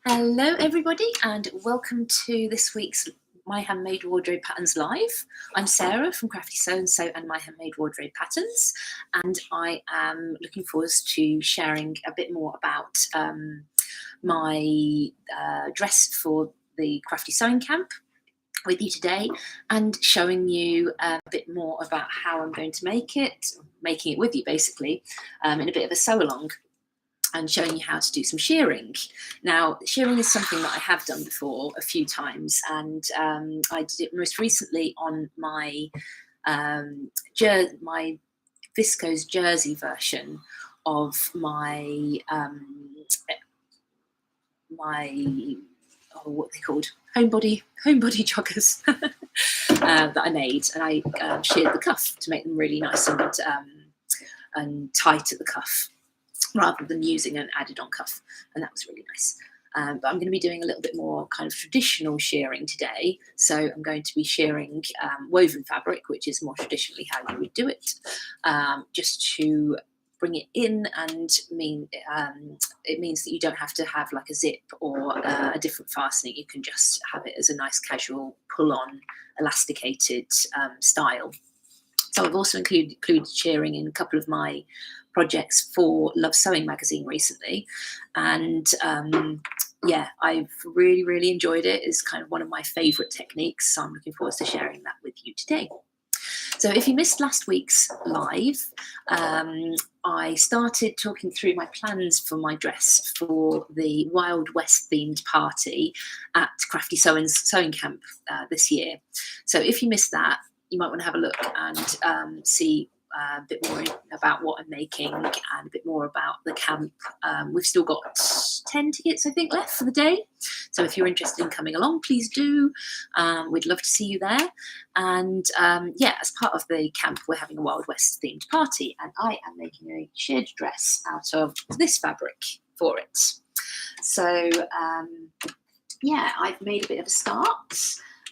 Hello everybody and welcome to this week's My Handmade Wardrobe Patterns Live. I'm Sarah from Crafty Sew&So and My Handmade Wardrobe Patterns, and I am looking forward to sharing a bit more about my dress for the Crafty Sewing Camp with you today, and showing you a bit more about how I'm going to making it with you basically, in a bit of a sew along, and showing you how to do some shirring. Now, shirring is something that I have done before a few times, and I did it most recently on my my viscose jersey version of my what are they called? Homebody joggers that I made, and I sheared the cuff to make them really nice and tight at the cuff, rather than using an added on cuff, and that was really nice. But I'm going to be doing a little bit more kind of traditional shirring today. So I'm going to be shirring woven fabric, which is more traditionally how you would do it, just to bring it in, and it means that you don't have to have like a zip or a different fastening. You can just have it as a nice casual pull-on elasticated style. So I've also included shirring in a couple of my projects for Love Sewing magazine recently, and yeah, I've really enjoyed it. It's kind of one of my favourite techniques, so I'm looking forward to sharing that with you today. So if you missed last week's live, I started talking through my plans for my dress for the Wild West themed party at Crafty Sewing Camp this year. So if you missed that, you might want to have a look and see a bit more about what I'm making and a bit more about the camp. We've still got 10 tickets, I think, left for the day. So if you're interested in coming along, please do. We'd love to see you there. And yeah, as part of the camp, we're having a Wild West themed party, and I am making a shirred dress out of this fabric for it. So yeah, I've made a bit of a start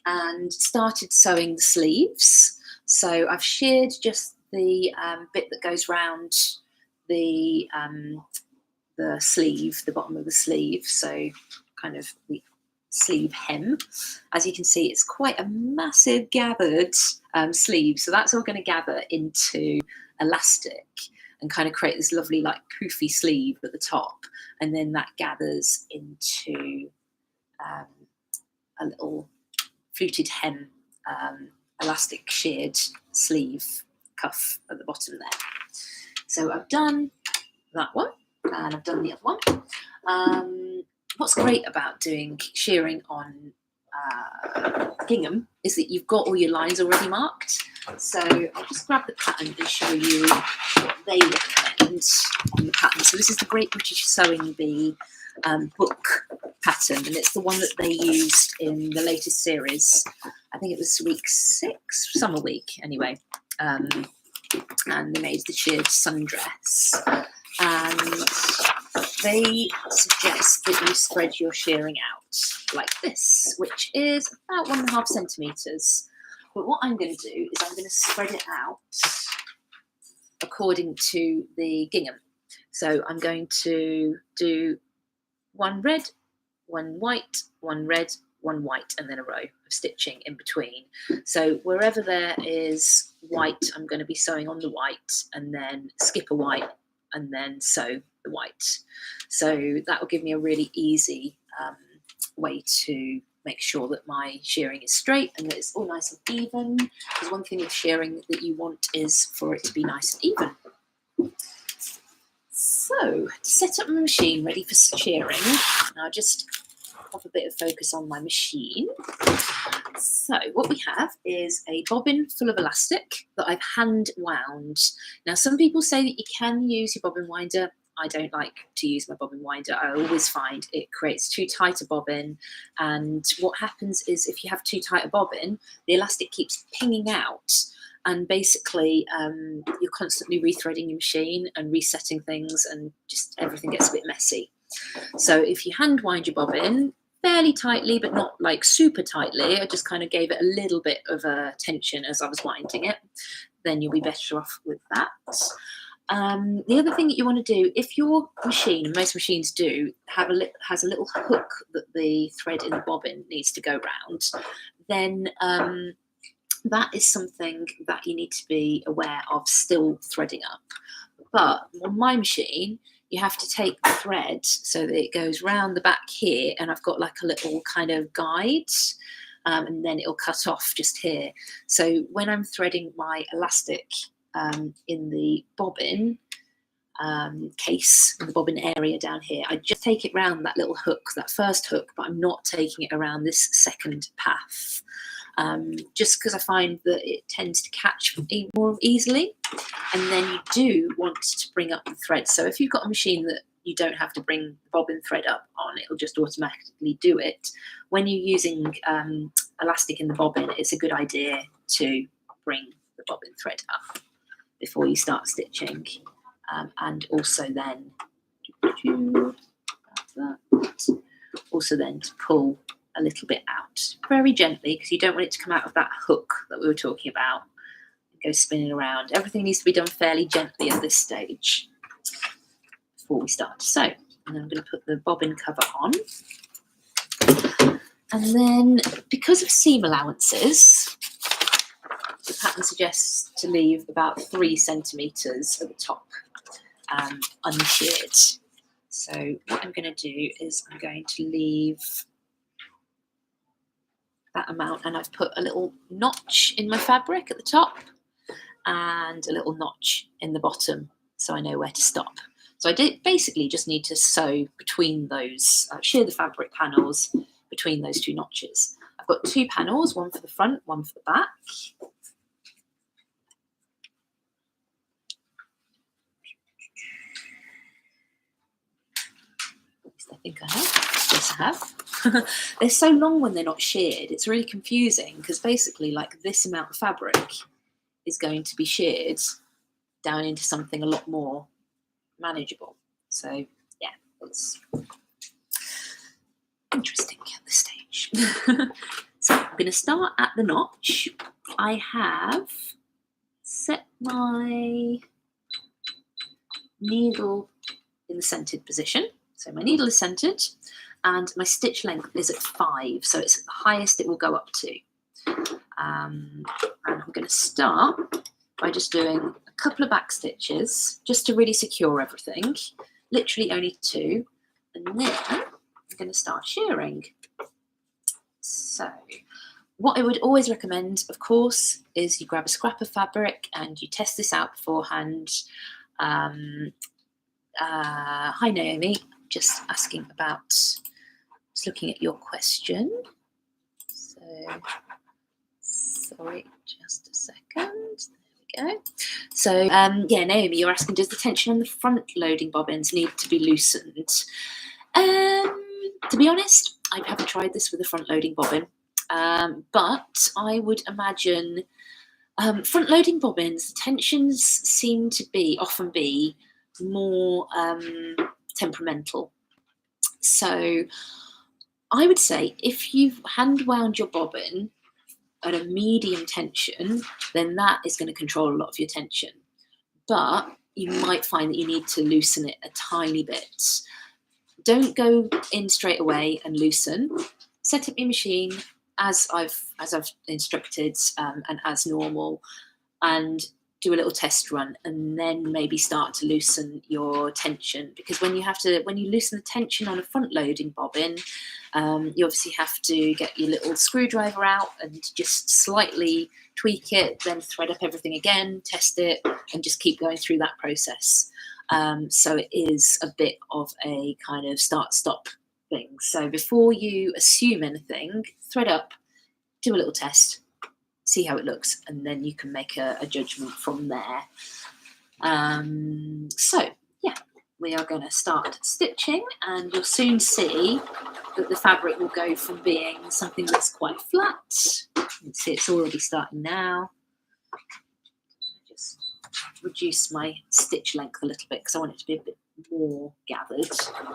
and started sewing the sleeves. So I've shirred just the bit that goes round the sleeve, the bottom of the sleeve, so kind of the sleeve hem. As you can see, it's quite a massive gathered sleeve, so that's all going to gather into elastic and kind of create this lovely like poofy sleeve at the top, and then that gathers into a little fluted hem, elastic sheared sleeve cuff at the bottom there. So I've done that one, and I've done the other one. What's great about doing shirring on gingham is that you've got all your lines already marked. So I'll just grab the pattern and show you what they recommend on the pattern. So this is the Great British Sewing Bee book pattern, and it's the one that they used in the latest series. I think it was week 6, summer week anyway. And they made the shirred sundress, and they suggest that you spread your shirring out like this, which is about 1.5 centimetres. But what I'm going to do is I'm going to spread it out according to the gingham. So I'm going to do one red, one white, one red, one white, and then a row of stitching in between. So wherever there is white, I'm going to be sewing on the white, and then skip a white, and then sew the white. So that will give me a really easy way to make sure that my shirring is straight and that it's all nice and even. Because one thing with shirring that you want is for it to be nice and even. So to set up my machine ready for shirring, I'll just have a bit of focus on my machine. So what we have is a bobbin full of elastic that I've hand wound. Now some people say that you can use your bobbin winder. I don't like to use my bobbin winder. I always find it creates too tight a bobbin, and what happens is if you have too tight a bobbin, the elastic keeps pinging out, and basically you're constantly rethreading your machine and resetting things, and just everything gets a bit messy. So if you hand wind your bobbin fairly tightly, but not like super tightly, I just kind of gave it a little bit of a tension as I was winding it, then you'll be better off with that. The other thing that you want to do, if your machine, and most machines do, has a little hook that the thread in the bobbin needs to go round, then that is something that you need to be aware of still threading up. But on my machine, you have to take the thread so that it goes round the back here, and I've got like a little kind of guide, and then it'll cut off just here. So when I'm threading my elastic in the bobbin case, in the bobbin area down here, I just take it round that little hook, that first hook, but I'm not taking it around this second path. Just because I find that it tends to catch more easily, and then you do want to bring up the thread. So if you've got a machine that you don't have to bring the bobbin thread up on, it'll just automatically do it. When you're using elastic in the bobbin, it's a good idea to bring the bobbin thread up before you start stitching, and also then also then to pull a little bit out very gently, because you don't want it to come out of that hook that we were talking about and go spinning around. Everything needs to be done fairly gently at this stage before we start to sew. And then I'm going to put the bobbin cover on, and then because of seam allowances, the pattern suggests to leave about 3 centimetres at the top unsheared. So what I'm going to do is I'm going to leave that amount, and I've put a little notch in my fabric at the top and a little notch in the bottom, so I know where to stop. So I basically just need to sew between those, shear the fabric panels between those 2 notches. I've got 2 panels, one for the front, one for the back. I think I have. Yes, I have. They're so long when they're not sheared. It's really confusing, because basically like this amount of fabric is going to be sheared down into something a lot more manageable. So yeah, it's interesting at this stage. So I'm going to start at the notch. I have set my needle in the centered position. So my needle is centered and my stitch length is at 5, so it's the highest it will go up to. And I'm going to start by just doing a couple of back stitches just to really secure everything, literally only 2, and then I'm going to start shearing. So what I would always recommend, of course, is you grab a scrap of fabric and you test this out beforehand. Hi Naomi, just asking about, just looking at your question. So, sorry, just a second. There we go. So, yeah, Naomi, you're asking, does the tension on the front loading bobbins need to be loosened? To be honest, I haven't tried this with a front loading bobbin, but I would imagine front loading bobbins, the tensions seem to often be more temperamental. So I would say if you've hand wound your bobbin at a medium tension, then that is going to control a lot of your tension. But you might find that you need to loosen it a tiny bit. Don't go in straight away and loosen. Set up your machine as I've instructed, and as normal, and do a little test run, and then maybe start to loosen your tension, because when you loosen the tension on a front loading bobbin, you obviously have to get your little screwdriver out and just slightly tweak it, then thread up everything again, test it, and just keep going through that process. So it is a bit of a kind of start-stop thing. So before you assume anything, thread up, do a little test, see how it looks, and then you can make a judgment from there. So yeah, we are going to start stitching, and you'll soon see that the fabric will go from being something that's quite flat. You can see it's already starting now. Just reduce my stitch length a little bit because I want it to be a bit more gathered. Let's have a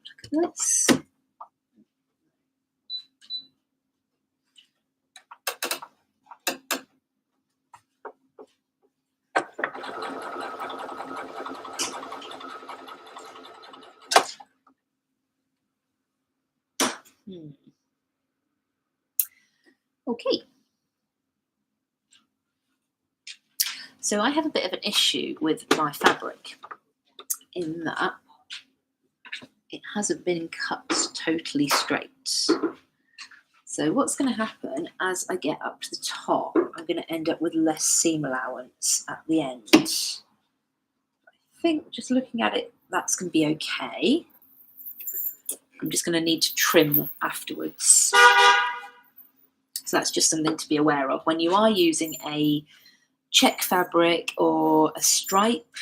look at this. Okay. So I have a bit of an issue with my fabric in that it hasn't been cut totally straight. So what's going to happen as I get up to the top, I'm going to end up with less seam allowance at the end. I think just looking at it, that's going to be okay. I'm just going to need to trim afterwards. So that's just something to be aware of. When you are using a check fabric or a stripe,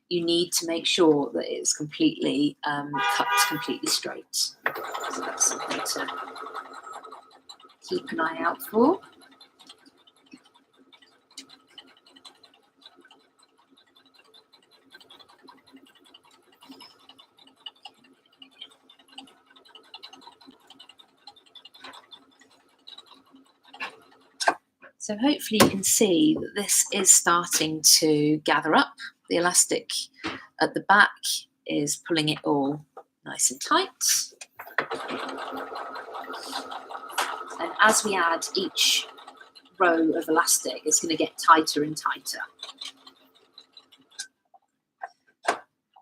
you need to make sure that it's completely cut completely straight. So that's something to keep an eye out for. So hopefully you can see that this is starting to gather up. The elastic at the back is pulling it all nice and tight. And as we add each row of elastic, it's going to get tighter and tighter.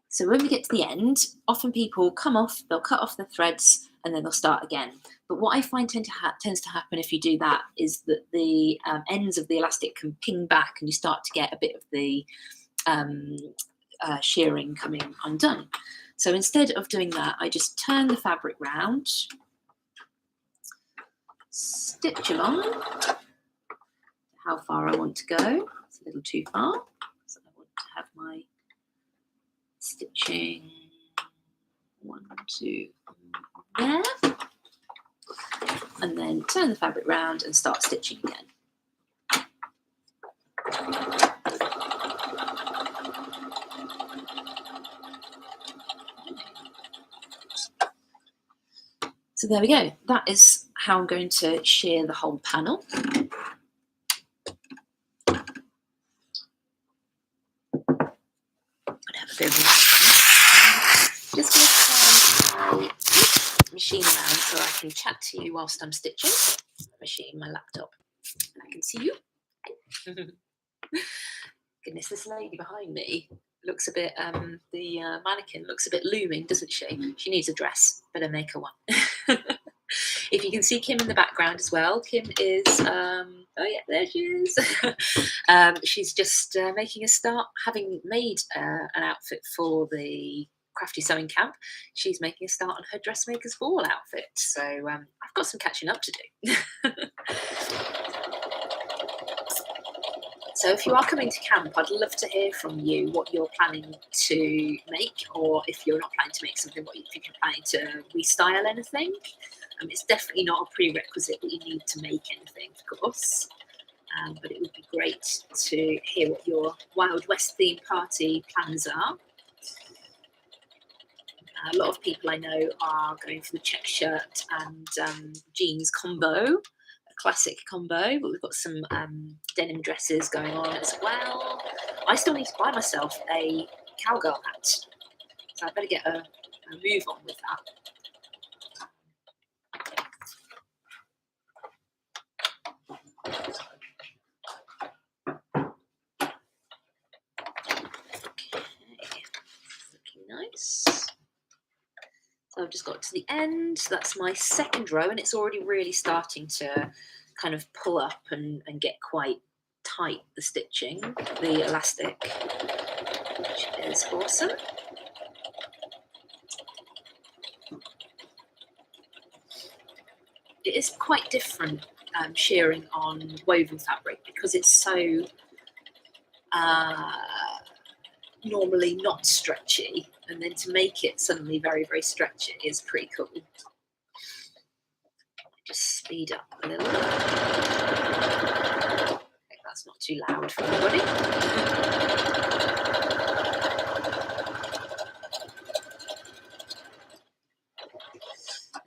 So when we get to the end, often people come off, they'll cut off the threads, and then they'll start again. But what I find tends to happen if you do that is that the ends of the elastic can ping back and you start to get a bit of the shirring coming undone. So instead of doing that, I just turn the fabric round, stitch along how far I want to go. It's a little too far, so I want to have my stitching 1, 2 there, and then turn the fabric round and start stitching again. So there we go. That is how I'm going to shear the whole panel. Just going to turn my machine around so I can chat to you whilst I'm stitching. Machine, my laptop, and I can see you. Goodness, this lady behind me looks a bit, the mannequin looks a bit looming, doesn't she? She needs a dress. Better make her one. If you can see Kim in the background as well, Kim is, oh yeah, there she is. She's just making a start, having made an outfit for the Crafty Sewing Camp. She's making a start on her dressmaker's ball outfit. So I've got some catching up to do. So if you are coming to camp, I'd love to hear from you what you're planning to make, or if you're not planning to make something, what you think you're planning to restyle anything. It's definitely not a prerequisite that you need to make anything, of course, but it would be great to hear what your Wild West theme party plans are. A lot of people I know are going for the check shirt and jeans combo, a classic combo, but we've got some denim dresses going on as well. I still need to buy myself a cowgirl hat, so I better get a move on with that. Nice. So I've just got to the end. That's my second row, and it's already really starting to kind of pull up and get quite tight, the stitching, the elastic, which is awesome. It is quite different shearing on woven fabric because it's so normally not stretchy, and then to make it suddenly very, very stretchy is pretty cool. Just speed up a little. I think that's not too loud for everybody.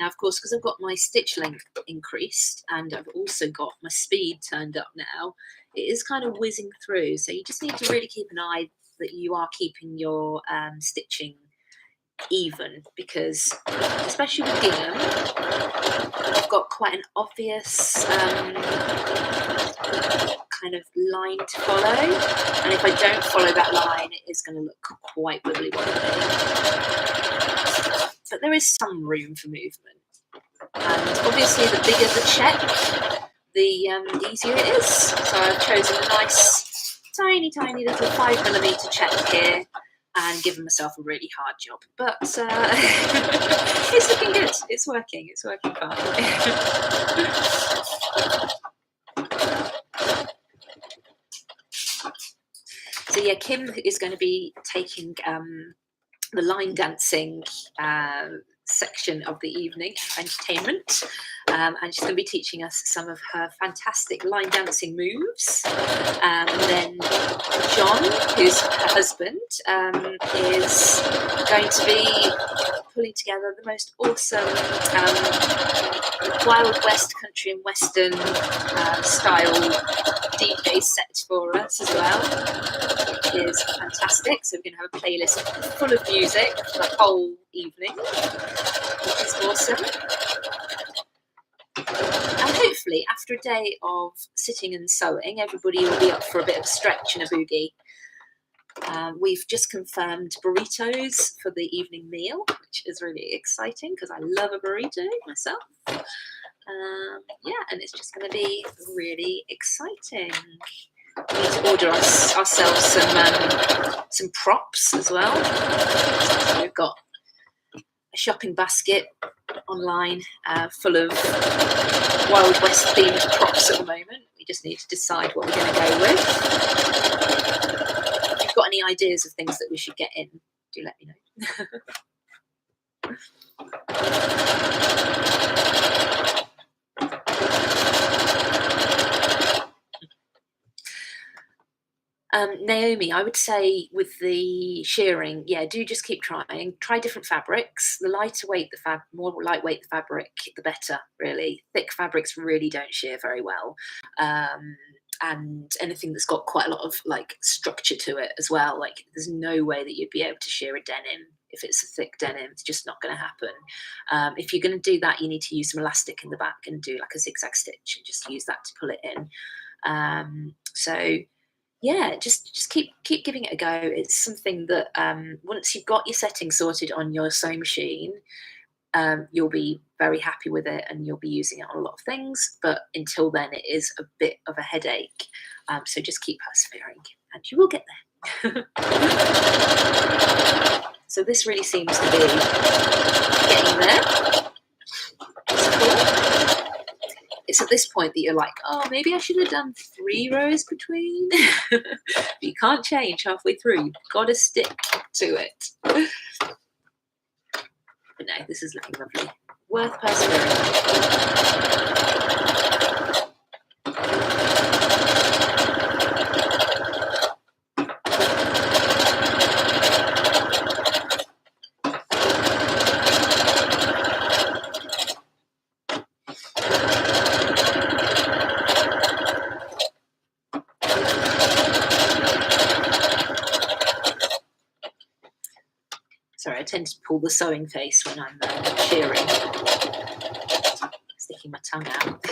Now, of course, because I've got my stitch length increased and I've also got my speed turned up now, it is kind of whizzing through. So you just need to really keep an eye that you are keeping your stitching even, because especially with gingham, I've got quite an obvious kind of line to follow, and if I don't follow that line, it is going to look quite wibbly wobbly. But there is some room for movement, and obviously the bigger the check, the easier it is. So I've chosen a nice tiny little 5mm check here and given myself a really hard job, but it's looking good. It's working fine. So yeah, Kim is going to be taking the line dancing section of the evening entertainment, and she's going to be teaching us some of her fantastic line dancing moves. And then John, who's her husband, is going to be pulling together the most awesome Wild West country and western style DJ set for us as well. It is fantastic. So we're going to have a playlist full of music for the whole evening, which is awesome. And hopefully, after a day of sitting and sewing, everybody will be up for a bit of a stretch and a boogie. We've just confirmed burritos for the evening meal, which is really exciting because I love a burrito myself. Yeah, and it's just going to be really exciting. We need to order ourselves some props as well. So we've got a shopping basket online full of Wild West themed props at the moment. We just need to decide what we're going to go with. If you've got any ideas of things that we should get in, do let me know. Naomi, I would say with the shirring, yeah, do just keep trying. Try different fabrics. The lighter weight the more lightweight the fabric, the better, really. Thick fabrics really don't shear very well. And anything that's got quite a lot of like structure to it as well. Like there's no way that you'd be able to shear a denim if it's a thick denim. It's just not going to happen. If you're going to do that, you need to use some elastic in the back and do like a zigzag stitch and just use that to pull it in. So yeah, just keep giving it a go. It's something that once you've got your settings sorted on your sewing machine, you'll be very happy with it and you'll be using it on a lot of things. But until then, it is a bit of a headache. So just keep persevering and you will get there. So this really seems to be getting there. It's cool. It's at this point that you're like, oh, maybe I should have done 3 rows between. But you can't change halfway through. You've got to stick to it. But no, this is looking lovely. Worth persevering. Sorry, I tend to pull the sewing face when I'm shearing. Sticking my tongue out.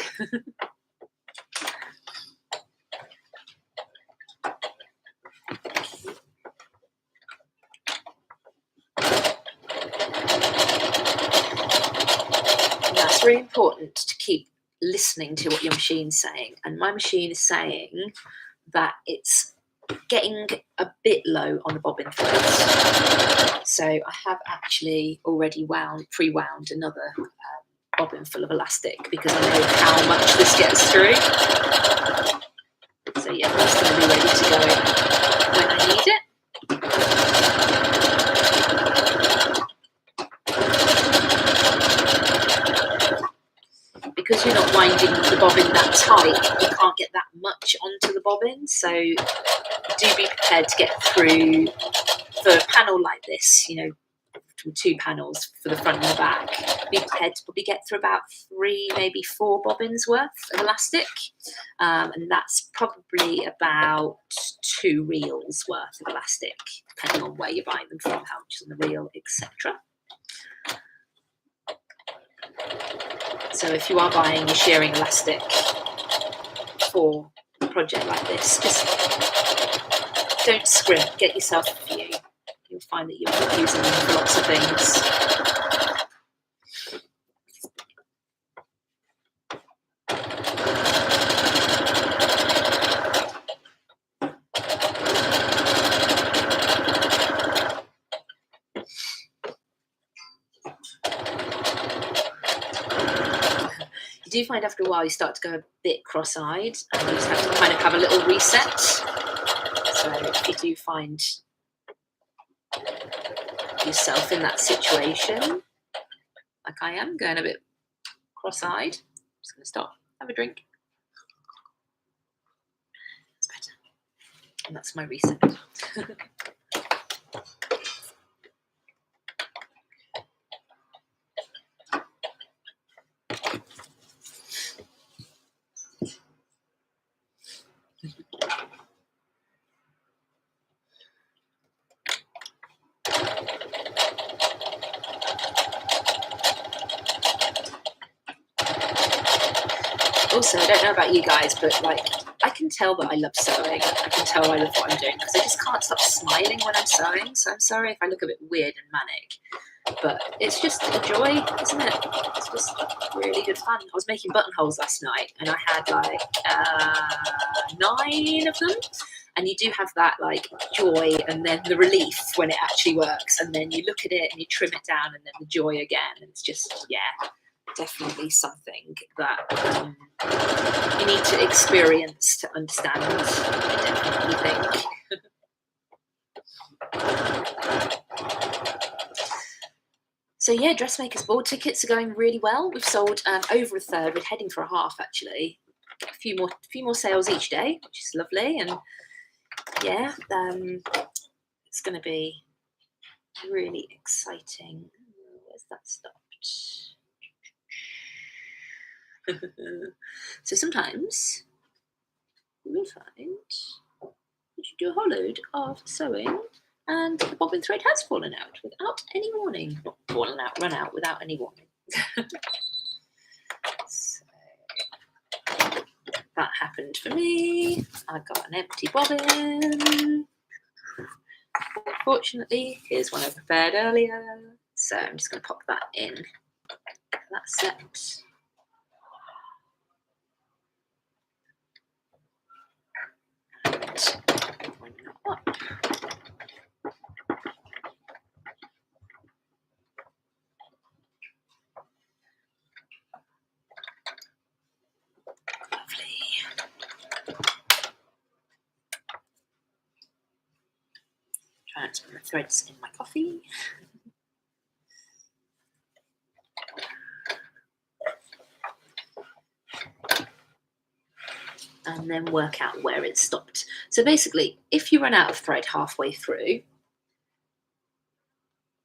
And that's really important to keep listening to what your machine's saying. And my machine is saying that it's getting a bit low on the bobbin threads. So I have actually already pre-wound another bobbin full of elastic because I know how much this gets through. So yeah, that's going to be ready to go when I need it. Because you're not winding the bobbin that tight, you can't get that much onto the bobbin. So do be prepared to get through for a panel like this, you know, from 2 panels for the front and the back. Be prepared to probably get through about 3, maybe 4 bobbins worth of elastic, and that's probably about 2 reels worth of elastic, depending on where you're buying them from, how much is on the reel, etc. So if you are buying your shirring elastic for a project like this, just don't scrimp, get yourself a few. You'll find that you're using them for lots of things. You do find after a while you start to go a bit cross-eyed, and you just have to kind of have a little reset. So if you do find yourself in that situation, like I am, going a bit cross-eyed, I'm just going to stop, have a drink. It's better. And that's my reset. Also, I don't know about you guys, but like, I can tell that I love sewing. I can tell I love what I'm doing because I just can't stop smiling when I'm sewing. So I'm sorry if I look a bit weird and manic, but it's just a joy, isn't it? It's just really good fun. I was making buttonholes last night, and I had like 9 of them. And you do have that like joy and then the relief when it actually works. And then you look at it and you trim it down and then the joy again. And it's just, yeah, definitely something that you need to experience to understand, I definitely think. So yeah, Dressmakers Ball tickets are going really well. We've sold over a third. We're heading for a half actually. A few more sales each day, which is lovely. And yeah, it's going to be really exciting. Where's that stopped? So sometimes you will find that you do a whole load of sewing and the bobbin thread has fallen out without any warning. Not fallen out, run out without any warning. So that happened for me. I got an empty bobbin. Unfortunately, here's one I prepared earlier. So I'm just going to pop that in that set. Try not to put the threads in my coffee. And then work out where it stopped. So basically, if you run out of thread halfway through,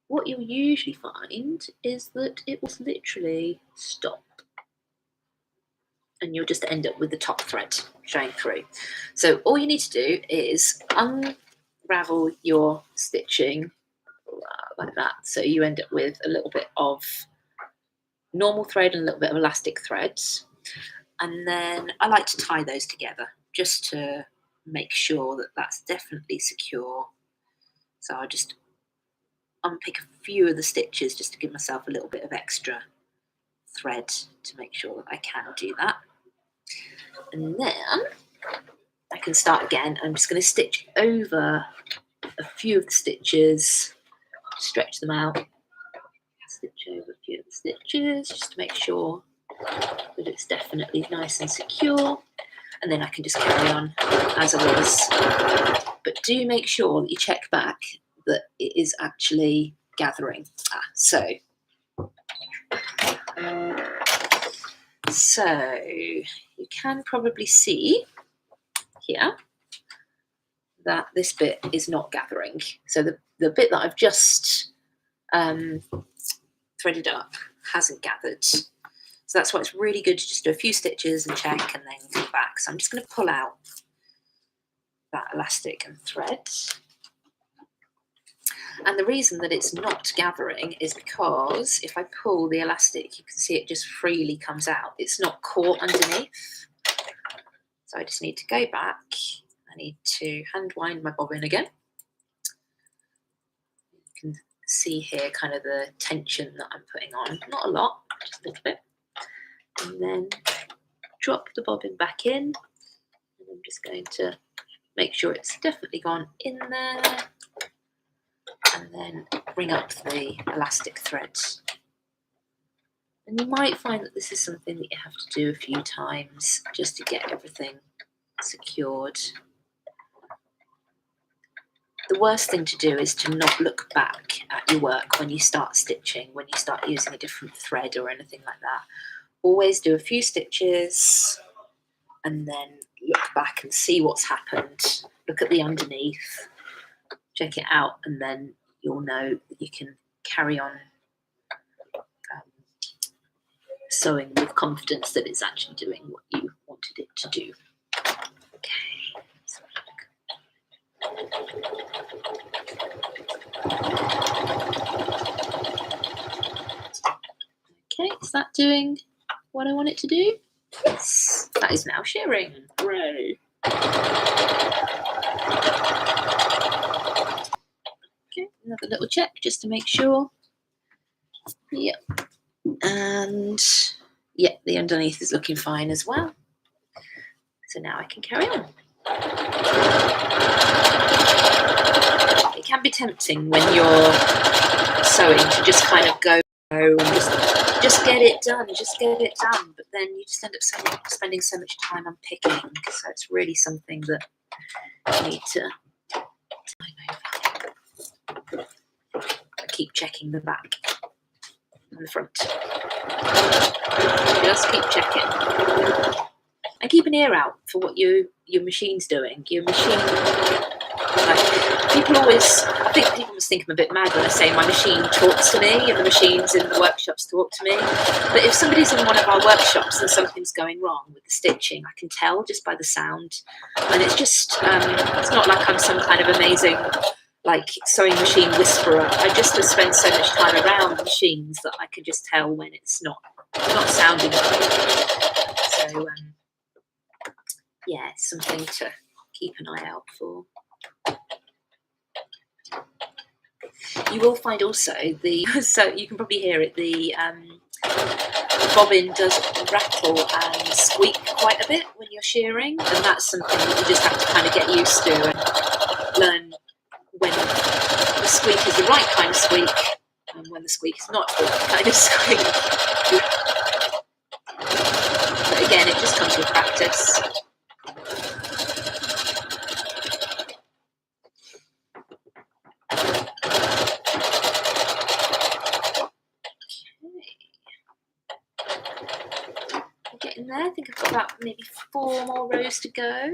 what you'll usually find is that it will literally stop. And you'll just end up with the top thread showing through. So all you need to do is unravel your stitching like that. So you end up with a little bit of normal thread and a little bit of elastic threads. And then I like to tie those together just to make sure that that's definitely secure. So I'll just unpick a few of the stitches just to give myself a little bit of extra thread to make sure that I can do that. And then I can start again. I'm just going to stitch over a few of the stitches, stretch them out, stitch over a few of the stitches just to make sure that it's definitely nice and secure. And then I can just carry on as I was. But do make sure that you check back that it is actually gathering. So you can probably see here that this bit is not gathering. So the bit that I've just threaded up, hasn't gathered. So that's why it's really good to just do a few stitches and check and then come back. So I'm just going to pull out that elastic and thread. And the reason that it's not gathering is because if I pull the elastic, you can see it just freely comes out. It's not caught underneath. So I just need to go back. I need to hand wind my bobbin again. You can see here kind of the tension that I'm putting on. Not a lot, just a little bit. And then drop the bobbin back in. And I'm just going to make sure it's definitely gone in there. And then bring up the elastic threads. And you might find that this is something that you have to do a few times just to get everything secured. The worst thing to do is to not look back at your work when you start stitching, when you start using a different thread or anything like that. Always do a few stitches and then look back and see what's happened. Look at the underneath. Check it out, and then you'll know that you can carry on sewing with confidence that it's actually doing what you wanted it to do. Okay, so okay, is that doing what I want it to do? Yes, that is now shirring. Hooray! Another little check just to make sure. Yep. And yeah, the underneath is looking fine as well. So now I can carry on. It can be tempting when you're sewing to just kind of go and just get it done, But then you just end up spending so much time on picking. So it's really something that you need to time over. I keep checking the back and the front. Just keep checking. And keep an ear out for what your machine's doing. Your machine, like, I think people must think I'm a bit mad when I say my machine talks to me and the machines in the workshops talk to me. But if somebody's in one of our workshops and something's going wrong with the stitching, I can tell just by the sound. And it's just, it's not like I'm some kind of amazing sewing machine whisperer. I just have spent so much time around machines that I can just tell when it's not sounding right. So yeah, it's something to keep an eye out for. You will find also so you can probably hear it, the bobbin does rattle and squeak quite a bit when you're shearing, and that's something that you just have to kind of get used to and learn when the squeak is the right kind of squeak and when the squeak is not the right kind of squeak. But again, it just comes with practice. Okay. Getting there. I think I've got about maybe 4 more rows to go.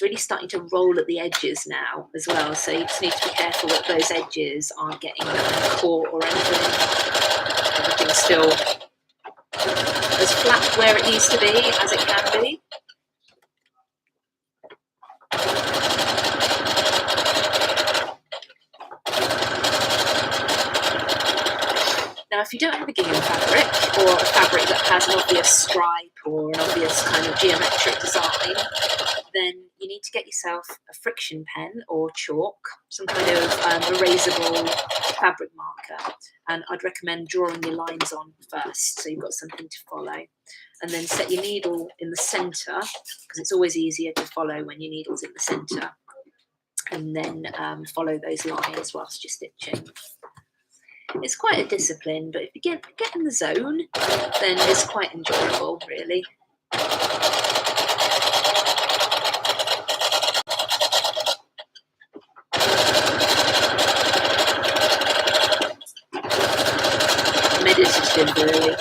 Really starting to roll at the edges now as well, so you just need to be careful that those edges aren't getting caught or anything. Everything's still as flat where it needs to be as it can be. Now, if you don't have a gingham fabric or a fabric that has an obvious stripe or an obvious kind of geometric design, then you need to get yourself a friction pen or chalk, some kind of erasable fabric marker. And I'd recommend drawing your lines on first, so you've got something to follow. And then set your needle in the centre, because it's always easier to follow when your needle's in the centre. And then follow those lines whilst you're stitching. It's quite a discipline, but if you get in the zone, then it's quite enjoyable, really. Meditative, really.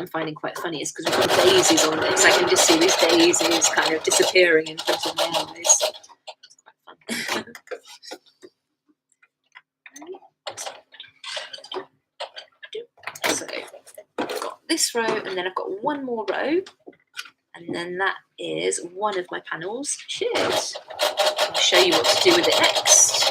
I'm finding quite funny is because we've got daisies on this. I can just see these daisies kind of disappearing in front of my eyes. It's quite fun. So I've got this row, and then I've got one more row, and then that is one of my panels sheared. I'll show you what to do with it next.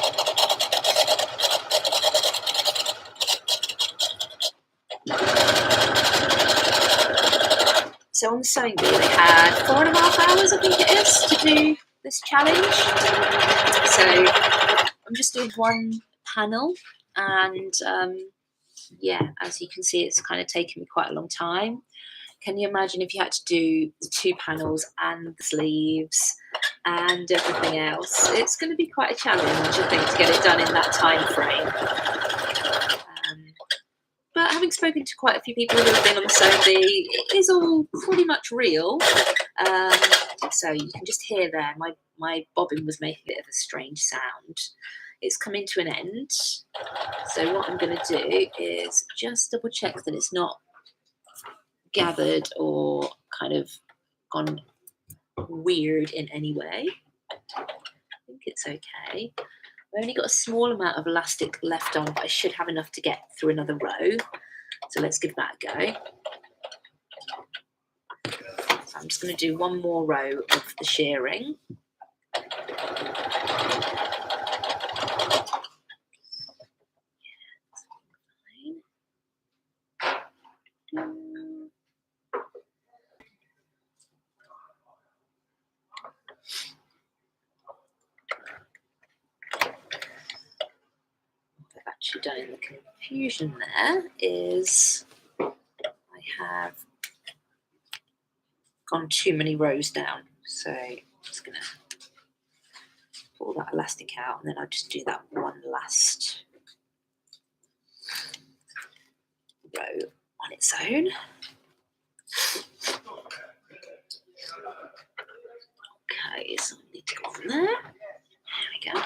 So on the sewing bee, they had 4.5 hours, I think it is, to do this challenge. So I'm just doing one panel, and yeah, as you can see, it's kind of taken me quite a long time. Can you imagine if you had to do the 2 panels and the sleeves and everything else? It's going to be quite a challenge, I think, to get it done in that time frame. But having spoken to quite a few people who have been on the sewing bee, it is all pretty much real. So you can just hear there, my bobbin was making a bit of a strange sound. It's coming to an end. So what I'm going to do is just double check that it's not gathered or kind of gone weird in any way. I think it's okay. I've only got a small amount of elastic left on, but I should have enough to get through another row. So let's give that a go. So I'm just going to do one more row of the shirring. What I've actually done in the confusion there is I have gone too many rows down. So I'm just going to pull that elastic out, and then I'll just do that one last row on its own. Okay, so I need to go on there. There we go.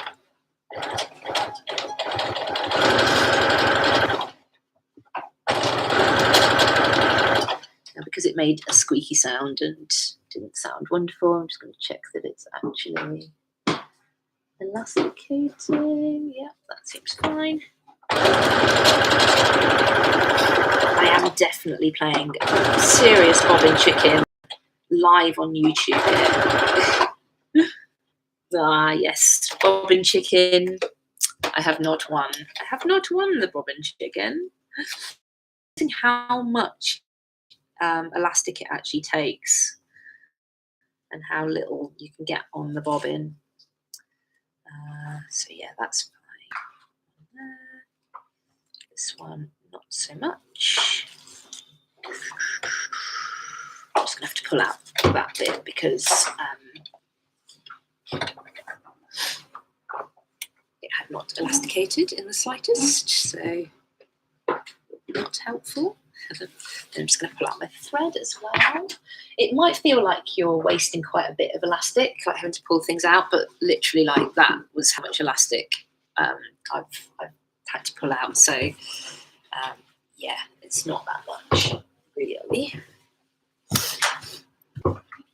Now, because it made a squeaky sound and didn't sound wonderful, I'm just going to check that it's actually elasticating. Yeah, that seems fine. I am definitely playing serious bobbin chicken live on YouTube here. Ah, yes, bobbin chicken. I have not won. I have not won the bobbin chicken. How much elastic it actually takes and how little you can get on the bobbin. So yeah, that's fine. This one, not so much. I'm just gonna have to pull out that bit because it had not elasticated in the slightest, so not helpful. Then I'm just going to pull out my thread as well. It might feel like you're wasting quite a bit of elastic, like having to pull things out, but literally, like, that was how much elastic I've had to pull out. So yeah, it's not that much really.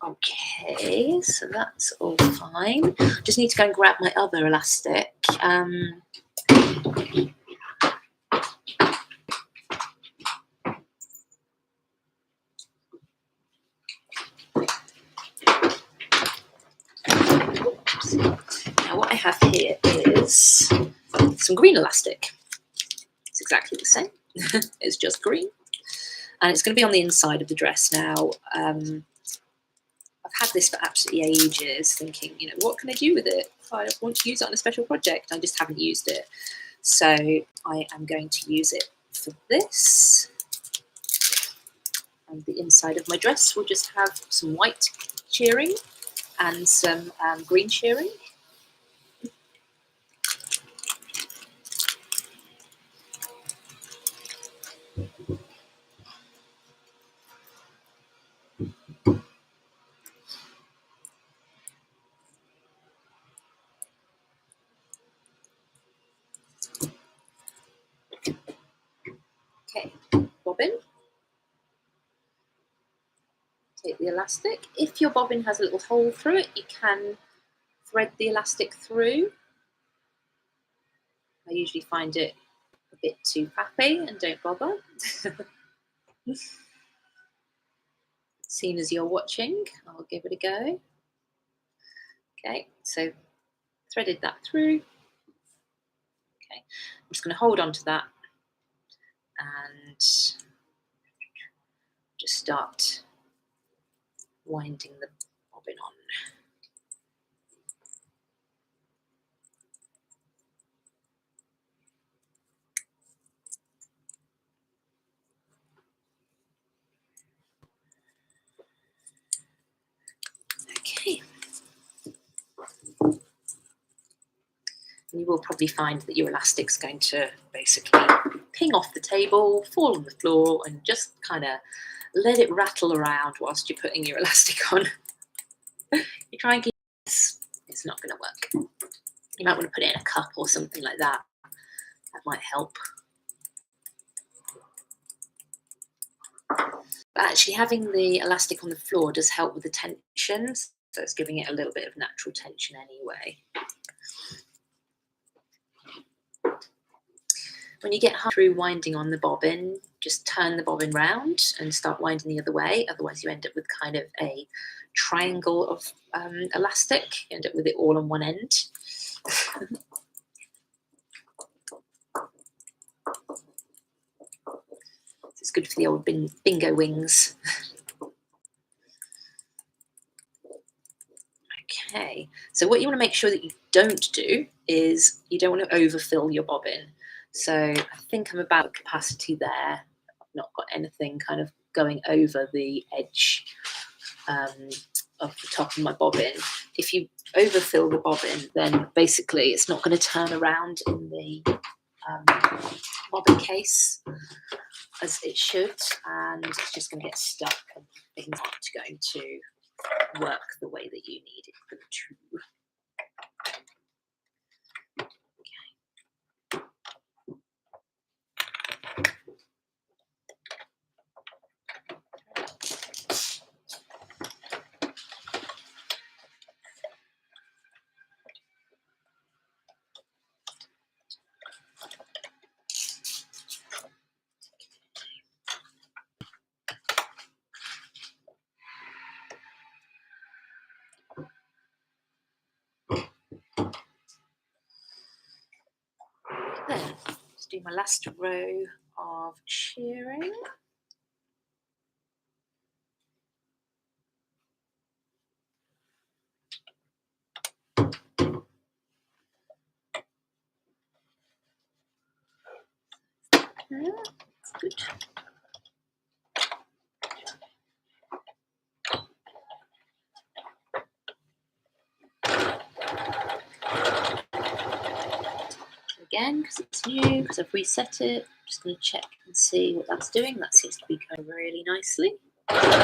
Okay, so that's all fine. Just need to go and grab my other elastic. Now what I have here is some green elastic. It's exactly the same. It's just green. And it's going to be on the inside of the dress now. I've had this for absolutely ages, thinking, you know, what can I do with it? I want to use it on a special project. I just haven't used it. So I am going to use it for this. And the inside of my dress will just have some white shirring and some green shirring. Okay, bobbin. the elastic. If your bobbin has a little hole through it, you can thread the elastic through. I usually find it a bit too faffy and don't bother. Seeing as you're watching, I'll give it a go. Okay, so threaded that through. Okay, I'm just going to hold on to that and just start winding the bobbin on. Okay. You will probably find that your elastic's going to basically ping off the table, fall on the floor, and just kind of let it rattle around whilst you're putting your elastic on. You try and keep this, it's not going to work. You might want to put it in a cup or something like that. That might help. But actually having the elastic on the floor does help with the tension, so it's giving it a little bit of natural tension anyway. When you get through winding on the bobbin, just turn the bobbin round and start winding the other way. Otherwise, you end up with kind of a triangle of elastic. You end up with it all on one end. It's good for the old bingo wings. Okay, so what you want to make sure that you don't do is you don't want to overfill your bobbin. So I think I'm about the capacity there. I've not got anything kind of going over the edge of the top of my bobbin. If you overfill the bobbin, then basically it's not going to turn around in the bobbin case as it should, and it's just going to get stuck and things aren't going to work the way that you need it for the to. Then let's do my last row of shirring. Yeah, that's good. Again, because it's new, because I've reset it, I'm just going to check and see what that's doing. That seems to be going really nicely. Another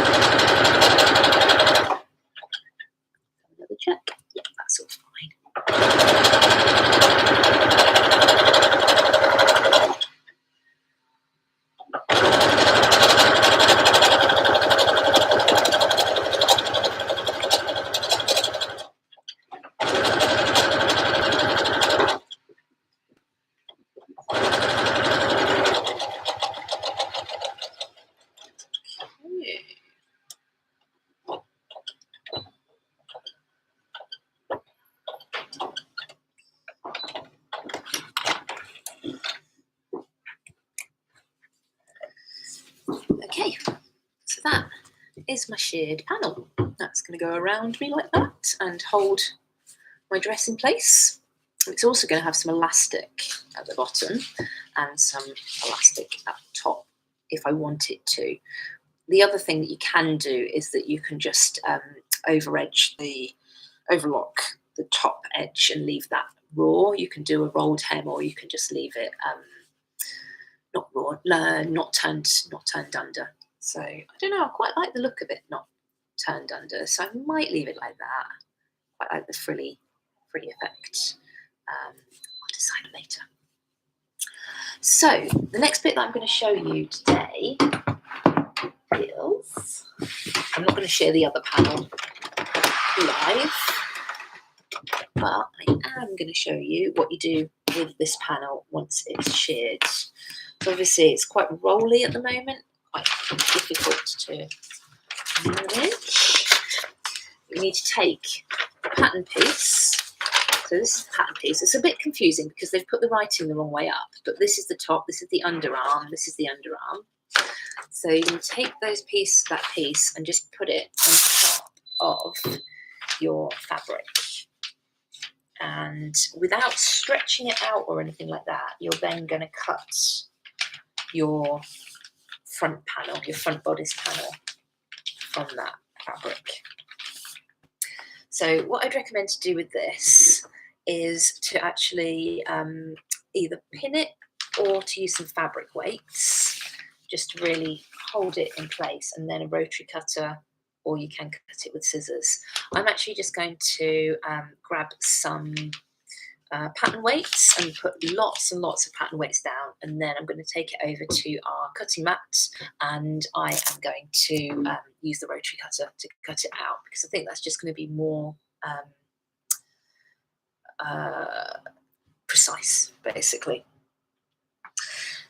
check. Yeah, that's all fine. Okay, so that is my shirred panel. That's going to go around me like that and hold my dress in place. It's also going to have some elastic at the bottom and some elastic at the top if I want it to. The other thing that you can do is that you can just overlock the top edge and leave that raw. You can do a rolled hem, or you can just leave it not raw, not turned under. So I don't know, I quite like the look of it not turned under, so I might leave it like that. Quite like the frilly effect. I'll decide later. So the next bit that I'm going to show you today is, I'm not going to share the other panel live, but I am going to show you what you do with this panel once it's sheared. So obviously it's quite rolly at the moment, quite difficult to manage. You need to take the pattern piece. So this is the pattern piece. It's a bit confusing because they've put the writing the wrong way up, but this is the top, this is the underarm, this is the underarm. So you can take that piece and just put it on top of your fabric. And without stretching it out or anything like that, you're then going to cut your front panel, your front bodice panel from that fabric. So what I'd recommend to do with this is to actually either pin it or to use some fabric weights, just to really hold it in place, and then a rotary cutter, or you can cut it with scissors. I'm actually just going to grab some pattern weights and put lots and lots of pattern weights down, and then I'm going to take it over to our cutting mat, and I am going to use the rotary cutter to cut it out, because I think that's just going to be more precise, basically.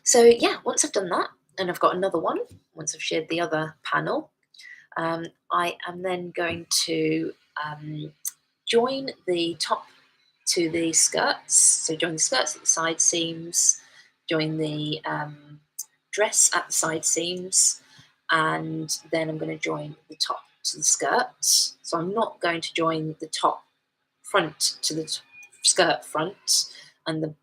So yeah, once I've done that, and I've got another one, once I've sheared the other panel, I am then going to join the top to the skirts. So join the skirts at the side seams, join the dress at the side seams, and then I'm going to join the top to the skirts. So I'm not going to join the top front to the skirt front and the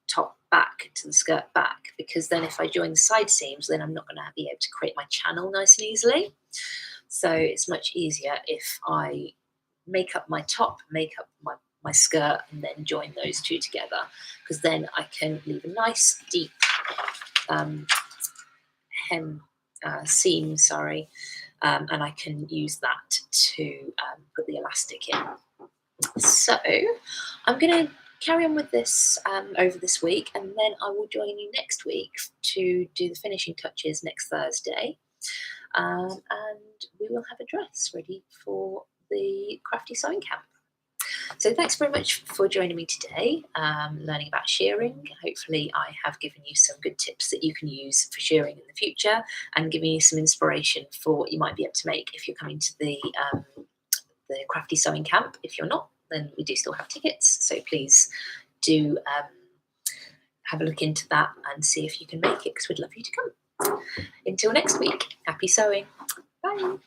top back to the skirt back, because then if I join the side seams, then I'm not going to be able to create my channel nice and easily. So it's much easier if I make up my top, make up my skirt, and then join those two together, because then I can leave a nice deep hem seam, and I can use that to put the elastic in. So I'm going to carry on with this over this week, and then I will join you next week to do the finishing touches next Thursday, and we will have a dress ready for the Crafty Sewing Camp. So thanks very much for joining me today, learning about shirring. Hopefully I have given you some good tips that you can use for shirring in the future, and giving you some inspiration for what you might be able to make if you're coming to the Crafty Sewing Camp. If you're not, then we do still have tickets, so please do have a look into that and see if you can make it, because we'd love you to come. Until next week, happy sewing. Bye.